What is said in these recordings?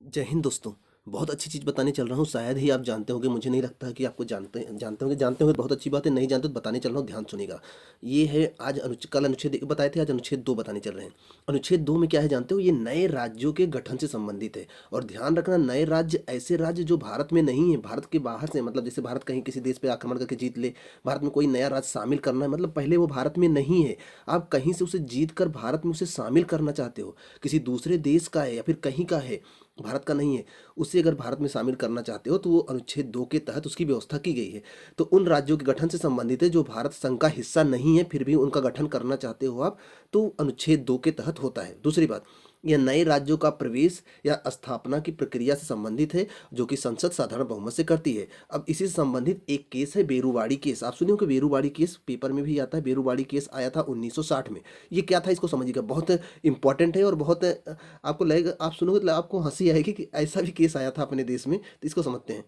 जय हिंद दोस्तों। बहुत अच्छी चीज़ बताने चल रहा हूँ, शायद ही आप जानते होंगे, मुझे नहीं लगता है कि आपको जानते होंगे, बहुत अच्छी बात है, नहीं जानते तो बताने चल रहा हूँ, ध्यान सुनिएगा। ये है आज कल अनुच्छेद 1 बताए थे, आज अनुच्छेद 2 बताने चल रहे हैं। अनुच्छेद 2 में क्या है जानते हो? ये नए राज्यों के गठन से संबंधित है। और ध्यान रखना, नए राज्य ऐसे राज्य जो भारत में नहीं है, भारत के बाहर से, मतलब जैसे भारत कहीं किसी देश पे आक्रमण करके जीत ले, भारत में कोई नया राज्य शामिल करना है, मतलब पहले वो भारत में नहीं है, आप कहीं से उसे जीत कर भारत में उसे शामिल करना चाहते हो, किसी दूसरे देश का है या फिर कहीं का है, भारत का नहीं है, उसे अगर भारत में शामिल करना चाहते हो तो वो अनुच्छेद 2 के तहत उसकी व्यवस्था की गई है। तो उन राज्यों के गठन से संबंधित है जो भारत संघ का हिस्सा नहीं है, फिर भी उनका गठन करना चाहते हो आप, तो अनुच्छेद 2 के तहत होता है। दूसरी बात, यह नए राज्यों का प्रवेश या स्थापना की प्रक्रिया से संबंधित है, जो कि संसद साधारण बहुमत से करती है। अब इसी से संबंधित एक केस है बेरूवाड़ी केस। आप सुने हो कि बेरूवाड़ी केस पेपर में भी आता है। बेरूवाड़ी केस आया था 1960 में। ये क्या था, इसको समझिएगा, बहुत इंपॉर्टेंट है और बहुत आपको लगेगा, आप सुनोगे तो आपको हंसी आएगी कि ऐसा भी केस आया था अपने देश में। तो इसको समझते हैं।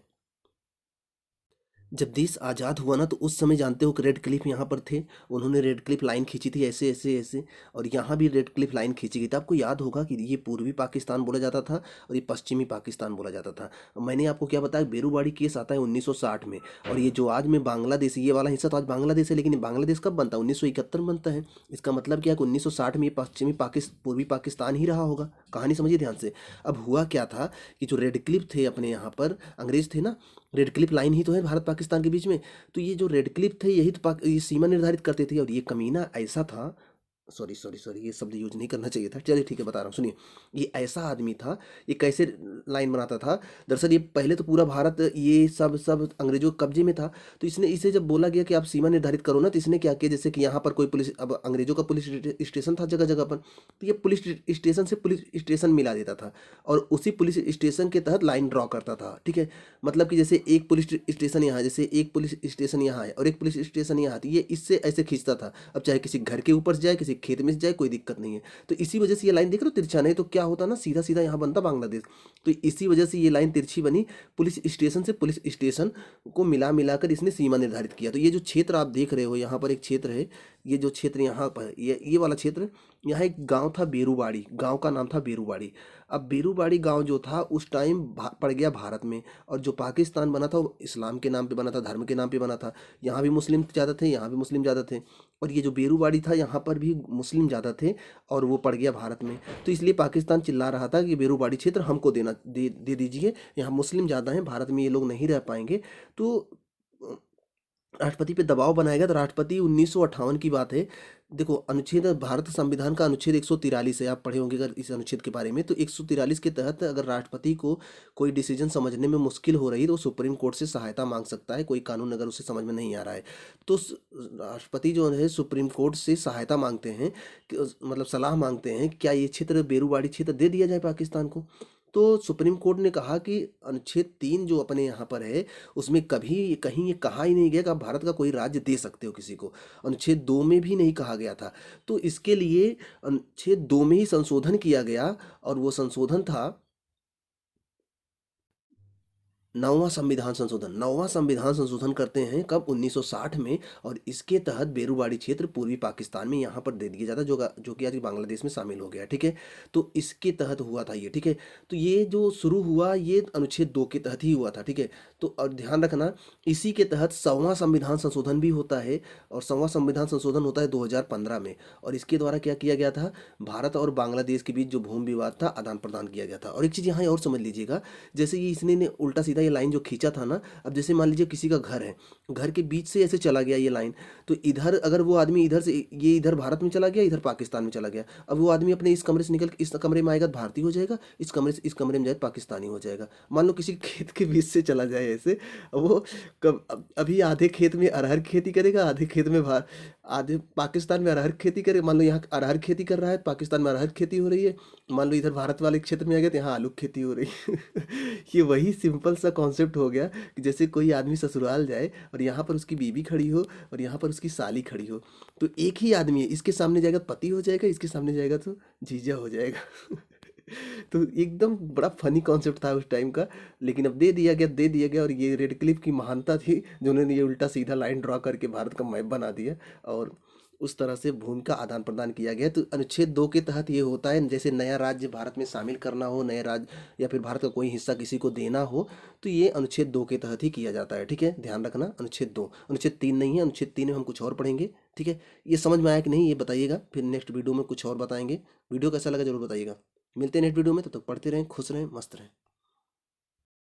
जब देश आज़ाद हुआ ना, तो उस समय जानते हो कि रेड क्लिफ यहाँ पर थे। उन्होंने रेड क्लिफ लाइन खींची थी, ऐसे ऐसे ऐसे, और यहाँ भी रेड क्लिफ लाइन खींची गई थी। आपको याद होगा कि ये पूर्वी पाकिस्तान बोला जाता था और ये पश्चिमी पाकिस्तान बोला जाता था। मैंने आपको क्या बताया, बेरूबाड़ी केस आता है 1960 में। और ये जो आज में बांग्लादेश, ये वाला हिस्सा तो आज बांग्लादेश है, लेकिन ये बांग्लादेश कब बनता है? 1971 में बनता है। इसका मतलब क्या है कि 1960 में ये पश्चिमी पूर्वी पाकिस्तान ही रहा होगा। कहानी समझिए ध्यान से। अब हुआ क्या था कि जो रेड क्लिफ थे अपने यहाँ पर, अंग्रेज थे ना, रेड क्लिफ लाइन ही तो है भारत पाकिस्तान के बीच में। तो ये जो रेड क्लिफ थे, यही तो ये सीमा निर्धारित करते थे। और ये कमीना ऐसा था, सॉरी सॉरी सॉरी, ये शब्द यूज नहीं करना चाहिए था, चलिए ठीक है, बता रहा हूँ, सुनिए। ये ऐसा आदमी था, ये कैसे लाइन बनाता था। दरअसल ये पहले तो पूरा भारत ये सब सब अंग्रेजों के कब्जे में था। तो इसने, इसे जब बोला गया कि आप सीमा निर्धारित करो ना, तो इसने क्या किया, जैसे कि यहाँ पर कोई पुलिस, अब अंग्रेजों का पुलिस स्टेशन था जगह जगह पर, तो ये पुलिस स्टेशन से पुलिस स्टेशन मिला देता था और उसी पुलिस स्टेशन के तहत लाइन ड्रॉ करता था। ठीक है, मतलब कि जैसे एक पुलिस स्टेशन यहाँ है, जैसे एक पुलिस स्टेशन यहाँ है और एक पुलिस स्टेशन यहाँ है, तो ये इससे ऐसे खींचता था। अब चाहे किसी घर के ऊपर से जाए, किसी खेत में से जाए, कोई दिक्कत नहीं है। तो इसी वजह से ये लाइन देख रहे हो तिरछा, नहीं तो क्या होता ना, सीधा सीधा यहाँ बनता बांग्लादेश। तो इसी वजह से ये लाइन तिरछी बनी, पुलिस स्टेशन से पुलिस स्टेशन को मिला मिलाकर इसने सीमा निर्धारित किया। तो ये जो क्षेत्र आप देख रहे हो, यहाँ पर एक क्षेत्र है, ये जो क्षेत्र यहाँ पर, ये वाला क्षेत्र, यहाँ एक गांव था बेरूबाड़ी, गांव का नाम था बेरूबाड़ी। अब बेरूबाड़ी गांव जो था उस टाइम पड़ गया भारत में। और जो पाकिस्तान बना था वो इस्लाम के नाम पे बना था, धर्म के नाम पे बना था। यहाँ भी मुस्लिम ज़्यादा थे, यहाँ भी मुस्लिम ज़्यादा थे। और ये जो बेरूबाड़ी था, यहाँ पर भी मुस्लिम ज़्यादा थे और वो पड़ गया भारत में। तो इसलिए पाकिस्तान चिल्ला रहा था कि बेरूबाड़ी क्षेत्र हमको दे दीजिए, यहाँ मुस्लिम ज़्यादा हैं, भारत में ये लोग नहीं रह पाएंगे। तो राष्ट्रपति पे दबाव बनाएगा। तो राष्ट्रपति 1958 की बात है। देखो, अनुच्छेद, भारत संविधान का अनुच्छेद 143 है, आप पढ़े होंगे अगर इस अनुच्छेद के बारे में। तो 143 के तहत अगर राष्ट्रपति को कोई डिसीजन समझने में मुश्किल हो रही है तो वो सुप्रीम कोर्ट से सहायता मांग सकता है, कोई कानून अगर उसे समझ में नहीं आ रहा है। तो राष्ट्रपति जो है सुप्रीम कोर्ट से सहायता मांगते हैं, मतलब सलाह मांगते हैं, क्या ये क्षेत्र, बेरूबाड़ी क्षेत्र दे दिया जाए पाकिस्तान को। तो सुप्रीम कोर्ट ने कहा कि अनुच्छेद 3 जो अपने यहाँ पर है, उसमें कभी कहीं ये कहा ही नहीं गया कि आप भारत का कोई राज्य दे सकते हो किसी को। अनुच्छेद 2 में भी नहीं कहा गया था। तो इसके लिए अनुच्छेद 2 में ही संशोधन किया गया। और वो संशोधन था नौवां संविधान संशोधन करते हैं कब? 1960 में। और इसके तहत बेरूबाड़ी क्षेत्र पूर्वी पाकिस्तान में यहाँ पर दे दिया जाता है, जो कि आज बांग्लादेश में शामिल हो गया। ठीक है, तो इसके तहत हुआ था ये। ठीक है, तो ये जो शुरू हुआ ये अनुच्छेद 2 के तहत ही हुआ था। ठीक है, तो और ध्यान रखना, इसी के तहत 100वां संविधान संशोधन भी होता है। और 100वां संविधान संशोधन होता है 2015 में। और इसके द्वारा क्या किया गया था, भारत और बांग्लादेश के बीच जो भूमि विवाद था, आदान प्रदान किया गया था। और एक चीज़ यहाँ और समझ लीजिएगा, जैसे ये इसने ने उल्टा सीधा ये लाइन जो खींचा था ना, अब जैसे मान लीजिए किसी का घर है, घर के बीच से ऐसे चला गया ये लाइन, तो इधर अगर वो आदमी इधर से, ये इधर भारत में चला गया, इधर पाकिस्तान में चला गया, अब वो आदमी अपने इस कमरे से निकल के इस कमरे में आएगा तो भारतीय हो जाएगा, इस कमरे से इस कमरे में जाए तो पाकिस्तानी हो जाएगा। मान लो किसी खेत के बीच से चला जाए ऐसे, वो अभी आधे खेत में अरहर खेती करेगा, आधे खेत में आधे पाकिस्तान में अरहर खेती करे। मान लो यहाँ अरहर खेती कर रहा है, पाकिस्तान में अरहर खेती हो रही है। मान लो इधर भारत वाले क्षेत्र में आ गया तो यहाँ आलू की खेती हो रही है। ये वही सिंपल सा कॉन्सेप्ट हो गया कि जैसे कोई आदमी ससुराल जाए और यहाँ पर उसकी बीवी खड़ी हो और यहाँ पर उसकी साली खड़ी हो, तो एक ही आदमी है, इसके सामने जाएगा तो पति हो जाएगा, इसके सामने जाएगा तो जीजा हो जाएगा। तो एकदम बड़ा फनी कॉन्सेप्ट था उस टाइम का। लेकिन अब दे दिया गया। और ये रेड क्लिफ की महानता थी जिन्होंने ये उल्टा सीधा लाइन ड्रॉ करके भारत का मैप बना दिया। और उस तरह से भूमि का आदान प्रदान किया गया है। तो अनुच्छेद 2 के तहत ये होता है, जैसे नया राज्य भारत में शामिल करना हो, नया राज्य या फिर भारत का कोई हिस्सा किसी को देना हो, तो ये अनुच्छेद 2 के तहत ही किया जाता है। ठीक है, ध्यान रखना, अनुच्छेद 2, अनुच्छेद 3 नहीं है। अनुच्छेद 3 में हम कुछ और पढ़ेंगे। ठीक है, ये समझ में आया कि नहीं ये बताइएगा, फिर नेक्स्ट वीडियो में कुछ और बताएंगे। वीडियो कैसा लगा जरूर बताइएगा। मिलते हैं नेक्स्ट वीडियो में, तब तक पढ़ते रहें, खुश रहें, मस्त रहें।